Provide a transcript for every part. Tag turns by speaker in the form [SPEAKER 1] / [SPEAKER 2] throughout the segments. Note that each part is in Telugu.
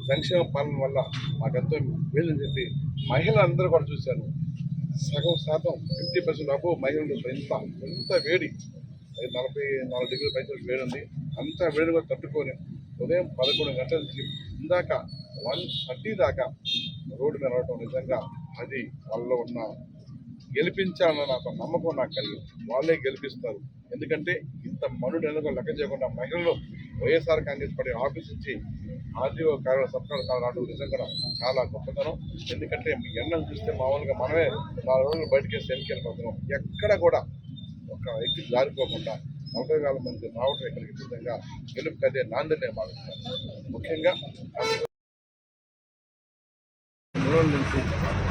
[SPEAKER 1] సంక్షేమ పాలన వల్ల మాకెంతో మేలని చెప్పి మహిళలందరూ కూడా చూశాను. సగం శాతం 50% అబోవ్ మహిళలు ఎంత వేడి 44 డిగ్రీల పైన వేడి ఉంది. అంత వేడి కూడా తట్టుకొని ఉదయం 11 గంటల నుంచి ఇందాక 1:30 దాకా రోడ్డు మీద నడవడం నిజంగా అది వాళ్ళలో ఉన్న గెలిపించాలన్న నాకు నమ్మకం నాకు కలిగింది. వాళ్ళే గెలిపిస్తారు. ఎందుకంటే ఇంత మనుడు ఎందుకు లెక్క చేయకుండా మహిళలు వైఎస్ఆర్ కాంగ్రెస్ పార్టీ ఆఫీస్ నుంచి ఆర్టీఓ కార్యాలయం సబ్కార్ రావడం నిజంగా చాలా గొప్పతనం. ఎందుకంటే మీ ఎండను చూస్తే మామూలుగా మనమే 4 రోజులు బయటకి వెళ్ళిపోతున్నాం. ఎక్కడ కూడా ఒక వ్యక్తి జారిపోకుండా 40,000 మంది రావడం ఇక్కడికి నిజంగా గెలుపు అదే నాందినే భావిస్తున్నాను. ముఖ్యంగా మూలం నుంచి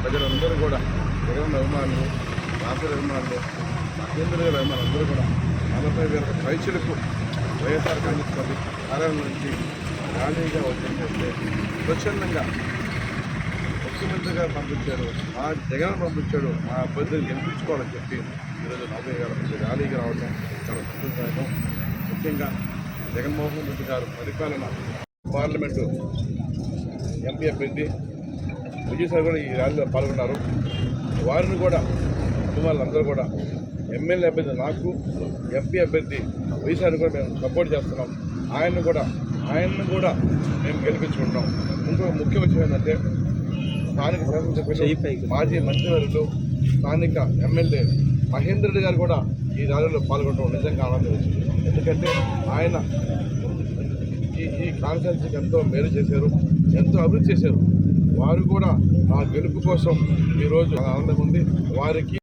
[SPEAKER 1] ప్రజలందరూ కూడా జగన్ అభిమానులు, రాష్ట్ర అభిమానులు, కేంద్ర అభిమానులు అందరూ కూడా 40,000 పైచులకు వైఎస్ఆర్ కాంగ్రెస్ పార్టీ కార్యాలయం నుంచి ర్యాలీగా వచ్చిందంటే స్వచ్ఛందంగా ముఖ్యమంత్రి గారు పంపించారు, మా జగన్ పంపించాడు, మా అభ్యర్థిని గెలిపించుకోవాలని చెప్పి ఈరోజు 40,000 మంది ర్యాలీగా రావడం చాలా సంతోషదాయకం. ముఖ్యంగా జగన్మోహన్ రెడ్డి గారు పరిపాలన పార్లమెంటు ఎంపీ అభ్యర్థి విజయసాయి కూడా ఈ ర్యాలీలో పాల్గొన్నారు. వారిని కూడా అభిమానులందరూ కూడా ఎమ్మెల్యే అభ్యర్థి నాకు, ఎంపీ అభ్యర్థి విజయసాయిని కూడా మేము సపోర్ట్ చేస్తున్నాం. ఆయన్ని కూడా మేము గెలిపించుకుంటాం. ఇంకో ముఖ్య విషయం ఏంటంటే స్థానిక శాసనసభ్యులు, మాజీ మంత్రివర్యులు, స్థానిక ఎమ్మెల్యే మహేందర్ రెడ్డి గారు కూడా ఈ ర్యాలీలో పాల్గొనడం నిజంగా ఆనందం వచ్చింది. ఎందుకంటే ఆయన ఈ కాన్స్టిట్యున్సీకి ఎంతో మేలు చేశారు, ఎంతో అభివృద్ధి చేశారు. వారు కూడా ఆ గెలుపు కోసం ఈరోజు ఆనందం ఉంది వారికి.